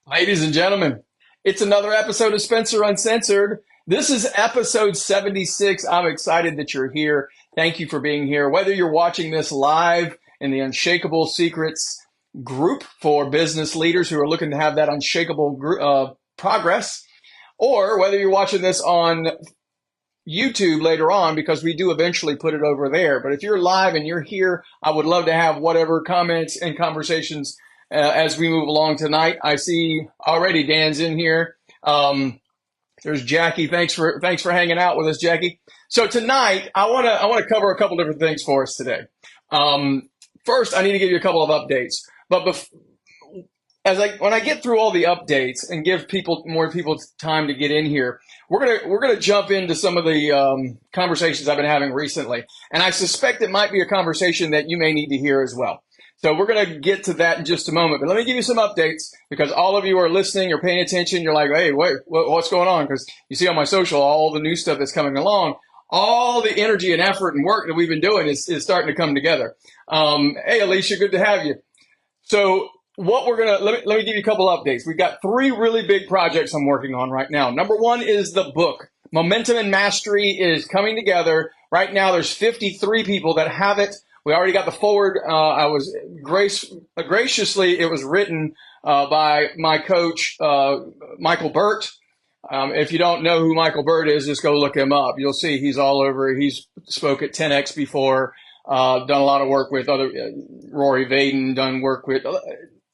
Ladies and gentlemen, it's another episode of Spencer Uncensored. This is episode 76. I'm excited that you're here. Thank you for being here. Whether you're watching this live in the Unshakable Secrets group for business leaders who are looking to have that unshakable progress, or whether you're watching this on YouTube later on, because we do eventually put it over there. But if you're live and you're here, I would love to have whatever comments and conversations as we move along tonight. I see already Dan's in here. There's Jackie. Thanks for hanging out with us, Jackie. So tonight I want to cover a couple different things for us today. First, I need to give you a couple of updates. But when I get through all the updates and give more people time to get in here, we're gonna jump into some of the conversations I've been having recently, and I suspect it might be a conversation that you may need to hear as well. So we're going to get to that in just a moment. But let me give you some updates, because all of you are listening or paying attention. You're like, hey, wait, what's going on? Because you see on my social, all the new stuff that's coming along, all the energy and effort and work that we've been doing is starting to come together. Hey, Alicia, good to have you. So what we're going to, let me give you a couple updates. We've got 3 really big projects I'm working on right now. Number 1 is the book. Momentum and Mastery is coming together. Right now, there's 53 people that have it. We already got the forward. I was graciously, it was written by my coach, Michael Burt. If you don't know who Michael Burt is, just go look him up. You'll see he's all over. He's spoke at 10X before, done a lot of work with other Rory Vaden, done work with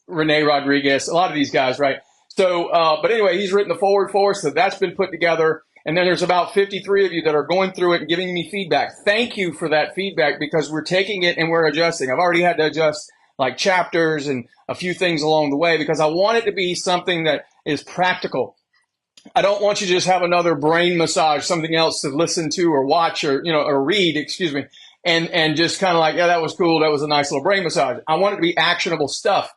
Renee Rodriguez, a lot of these guys, right? So, but anyway, he's written the forward for us, so that's been put together. And then there's about 53 of you that are going through it and giving me feedback. Thank you for that feedback, because we're taking it and we're adjusting. I've already had to adjust like chapters and a few things along the way, because I want it to be something that is practical. I don't want you to just have another brain massage, something else to listen to or watch or read, and just kind of like, yeah, that was cool. That was a nice little brain massage. I want it to be actionable stuff.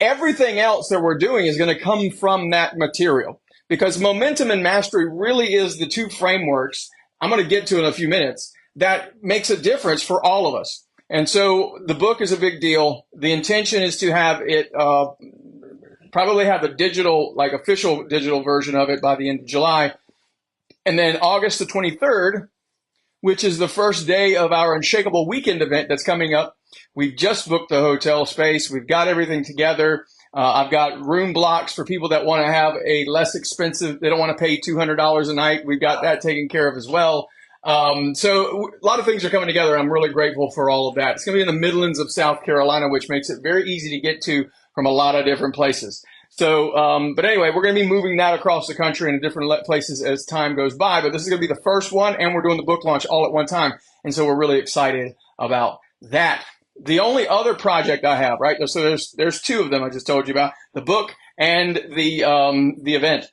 Everything else that we're doing is going to come from that material, because momentum and mastery really is the 2 frameworks I'm going to get to in a few minutes that makes a difference for all of us. And so the book is a big deal. The intention is to have it probably have a digital, like official digital version of it by the end of July. And then August the 23rd, which is the first day of our Unshakeable Weekend Event that's coming up. We've just booked the hotel space. We've got everything together. I've got room blocks for people that want to have a less expensive, they don't want to pay $200 a night. We've got that taken care of as well. So a lot of things are coming together. I'm really grateful for all of that. It's going to be in the Midlands of South Carolina, which makes it very easy to get to from a lot of different places. So, but anyway, we're going to be moving that across the country in different places as time goes by. But this is going to be the first one, and we're doing the book launch all at one time. And so we're really excited about that. The only other project I have, right? So there's 2 of them I just told you about, the book and the event.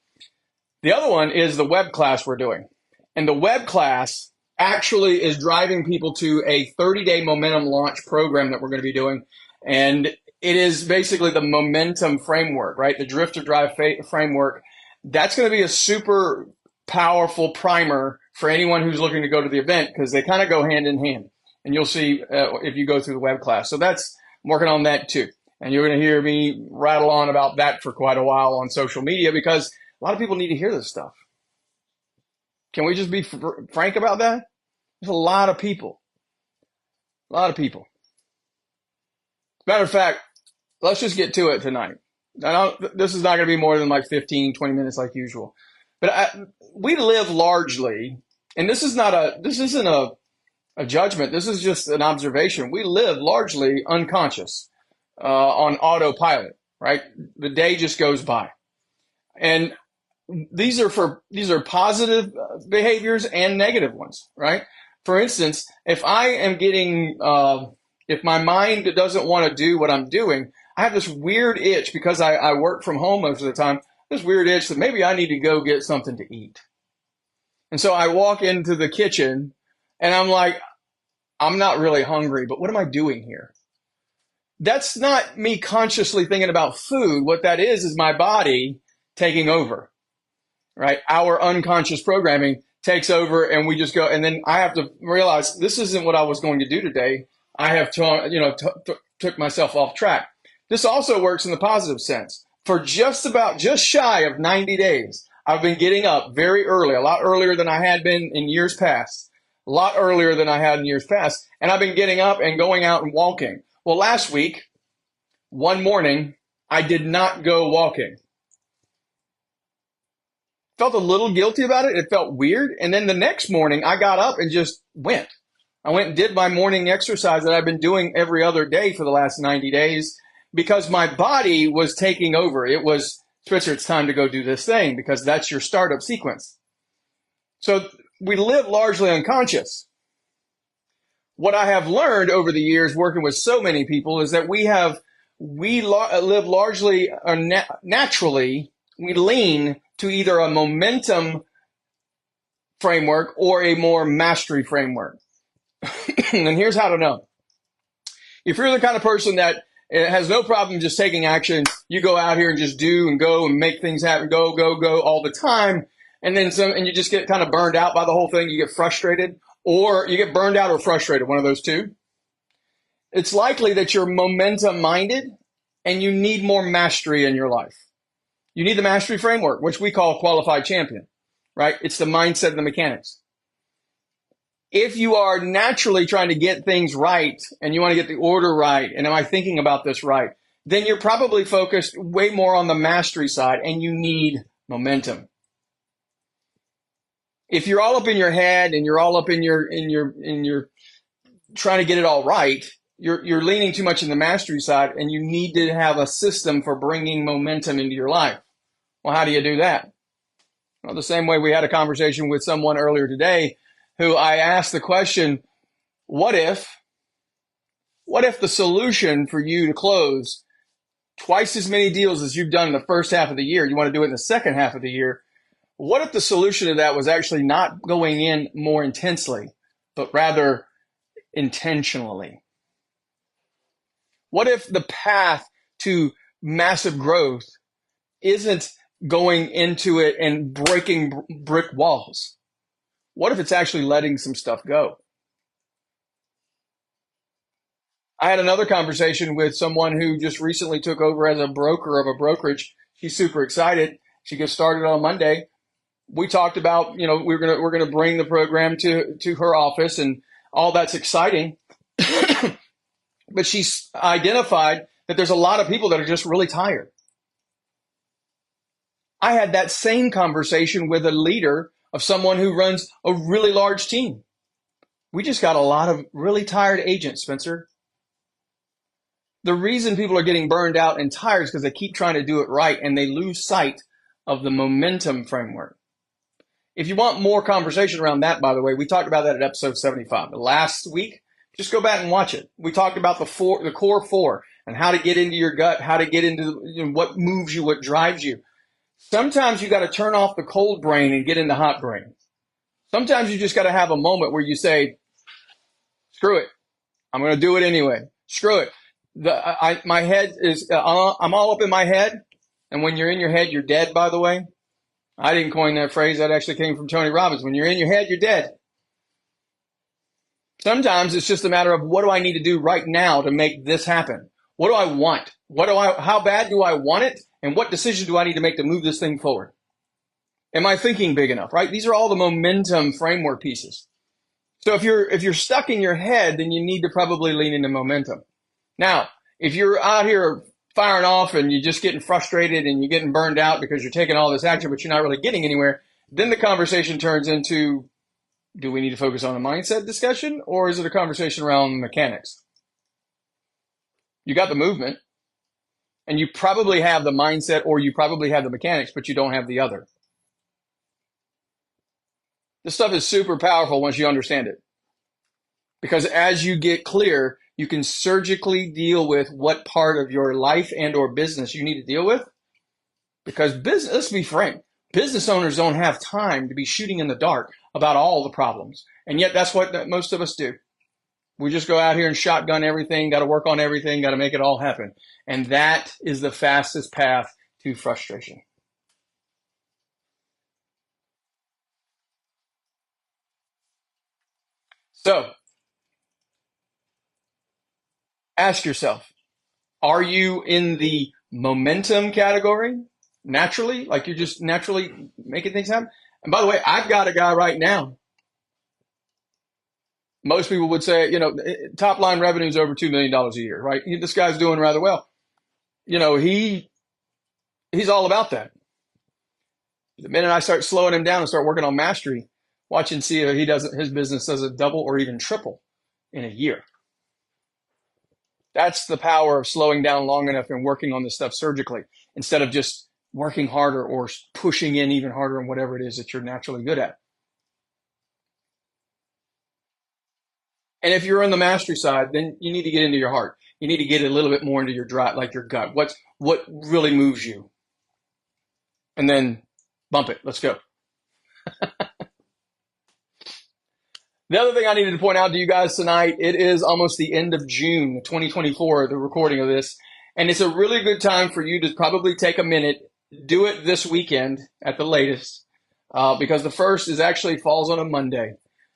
The other one is the web class we're doing. And the web class actually is driving people to a 30-day momentum launch program that we're going to be doing. And it is basically the momentum framework, right? The drift to drive framework. That's going to be a super powerful primer for anyone who's looking to go to the event, because they kind of go hand in hand. And you'll see if you go through the web class. So I'm working on that too. And you're going to hear me rattle on about that for quite a while on social media, because a lot of people need to hear this stuff. Can we just be frank about that? There's a lot of people. Matter of fact, let's just get to it tonight. This is not going to be more than like 15, 20 minutes like usual. But we live largely, and this isn't a judgment. This is just an observation. We live largely unconscious, on autopilot, right? The day just goes by. And these are positive behaviors and negative ones, right? For instance, if I am getting, if my mind doesn't want to do what I'm doing, I have this weird itch, because I work from home most of the time, this weird itch that maybe I need to go get something to eat. And so I walk into the kitchen and I'm like, I'm not really hungry, but what am I doing here? That's not me consciously thinking about food. What that is my body taking over, right? Our unconscious programming takes over, and we just go, and then I have to realize this isn't what I was going to do today. I have took myself off track. This also works in the positive sense. For just shy of 90 days, I've been getting up very early, a lot earlier than I had been in years past, a lot earlier than I had in years past. And I've been getting up and going out and walking. Well, last week, one morning, I did not go walking. Felt a little guilty about it. It felt weird. And then the next morning, I got up and just went. I went and did my morning exercise that I've been doing every other day for the last 90 days because my body was taking over. It was, Spencer, it's time to go do this thing because that's your startup sequence. So we live largely unconscious. What I have learned over the years working with so many people is that we live largely naturally. We lean to either a momentum framework or a more mastery framework. And here's how to know. If you're the kind of person that has no problem just taking action, you go out here and just do and go and make things happen, go all the time. And then and you just get kind of burned out by the whole thing. You get frustrated, or you get burned out or frustrated, one of those two. It's likely that you're momentum minded and you need more mastery in your life. You need the mastery framework, which we call qualified champion, right? It's the mindset and the mechanics. If you are naturally trying to get things right and you want to get the order right, and am I thinking about this right, then you're probably focused way more on the mastery side and you need momentum. If you're all up in your head and you're all up in your trying to get it all right, you're leaning too much in the mastery side and you need to have a system for bringing momentum into your life. Well, how do you do that? Well, the same way we had a conversation with someone earlier today who I asked the question, what if the solution for you to close twice as many deals as you've done in the first half of the year, you want to do it in the second half of the year, what if the solution to that was actually not going in more intensely, but rather intentionally? What if the path to massive growth isn't going into it and breaking brick walls? What if it's actually letting some stuff go? I had another conversation with someone who just recently took over as a broker of a brokerage. She's super excited. She gets started on Monday. We talked about, we're gonna bring the program to her office, and all that's exciting. But she's identified that there's a lot of people that are just really tired. I had that same conversation with a leader of someone who runs a really large team. We just got a lot of really tired agents, Spencer. The reason people are getting burned out and tired is because they keep trying to do it right and they lose sight of the momentum framework. If you want more conversation around that, by the way, we talked about that at episode 75. But last week, just go back and watch it. We talked about the core four and how to get into your gut, how to get into what moves you, what drives you. Sometimes you got to turn off the cold brain and get into hot brain. Sometimes you just got to have a moment where you say, screw it. I'm going to do it anyway. Screw it. My head is, I'm all up in my head. And when you're in your head, you're dead, by the way. I didn't coin that phrase. That actually came from Tony Robbins. When you're in your head, you're dead. Sometimes it's just a matter of what do I need to do right now to make this happen? What do I want? How bad do I want it? And what decision do I need to make to move this thing forward? Am I thinking big enough, right? These are all the momentum framework pieces. So if you're stuck in your head, then you need to probably lean into momentum. Now, if you're out here firing off and you're just getting frustrated and you're getting burned out because you're taking all this action, but you're not really getting anywhere, then the conversation turns into, do we need to focus on a mindset discussion, or is it a conversation around mechanics? You got the movement, and you probably have the mindset, or you probably have the mechanics, but you don't have the other. This stuff is super powerful once you understand it. Because as you get clear, you can surgically deal with what part of your life and or business you need to deal with. Because business, let's be frank, business owners don't have time to be shooting in the dark about all the problems. And yet that's what most of us do. We just go out here and shotgun everything, got to work on everything, got to make it all happen. And that is the fastest path to frustration. So ask yourself, are you in the momentum category, naturally, like you're just naturally making things happen. And by the way, I've got a guy right now. Most people would say, top line revenue is over $2 million a year, right? This guy's doing rather well. He's all about that. The minute I start slowing him down and start working on mastery, watch and see if his business does it double or even triple in a year. That's the power of slowing down long enough and working on this stuff surgically instead of just working harder or pushing in even harder on whatever it is that you're naturally good at. And if you're on the mastery side, then you need to get into your heart. You need to get a little bit more into your drive, like your gut. What really moves you? And then bump it. Let's go. The other thing I needed to point out to you guys tonight, it is almost the end of June 2024, the recording of this. And it's a really good time for you to probably take a minute, do it this weekend at the latest, because the first actually falls on a Monday.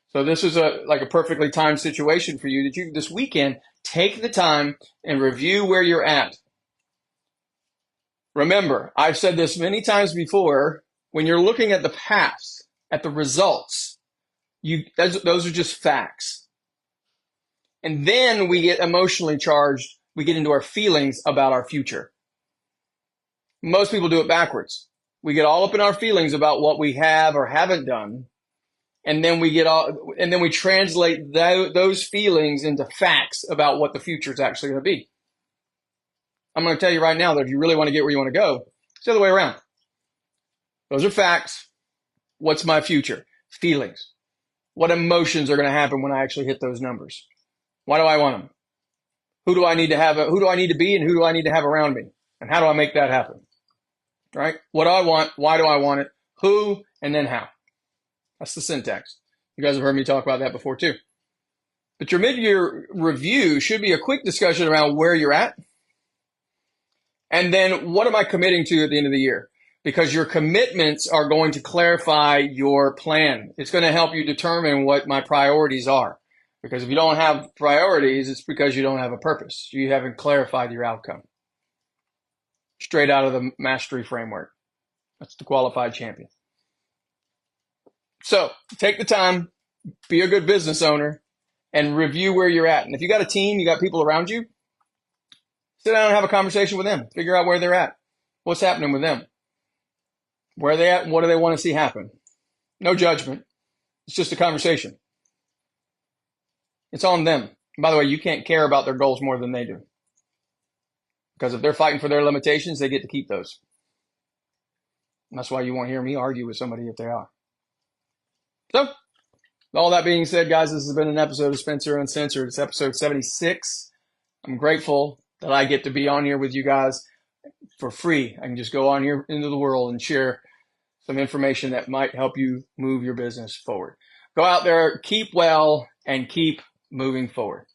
So this is a perfectly timed situation for you that you this weekend take the time and review where you're at. Remember, I've said this many times before, when you're looking at the past, at the results, those are just facts. And then we get emotionally charged. We get into our feelings about our future. Most people do it backwards. We get all up in our feelings about what we have or haven't done. And then we translate those feelings into facts about what the future is actually going to be. I'm going to tell you right now that if you really want to get where you want to go, it's the other way around. Those are facts. What's my future? Feelings. What emotions are going to happen when I actually hit those numbers? Why do I want them? Who do I need to have? Who do I need to be, and who do I need to have around me? And how do I make that happen? Right? What do I want? Why do I want it? Who, and then how? That's the syntax. You guys have heard me talk about that before too. But your mid-year review should be a quick discussion around where you're at. And then what am I committing to at the end of the year? Because your commitments are going to clarify your plan. It's going to help you determine what my priorities are. Because if you don't have priorities, it's because you don't have a purpose. You haven't clarified your outcome. Straight out of the mastery framework. That's the qualified champion. So take the time, be a good business owner, and review where you're at. And if you got a team, you got people around you, sit down and have a conversation with them. Figure out where they're at. What's happening with them? Where are they at? What do they want to see happen? No judgment. It's just a conversation. It's on them. And by the way, you can't care about their goals more than they do. Because if they're fighting for their limitations, they get to keep those. And that's why you won't hear me argue with somebody if they are. So, all that being said, guys, this has been an episode of Spencer Uncensored. It's episode 76. I'm grateful that I get to be on here with you guys for free. I can just go on here into the world and share some information that might help you move your business forward. Go out there, keep well, and keep moving forward.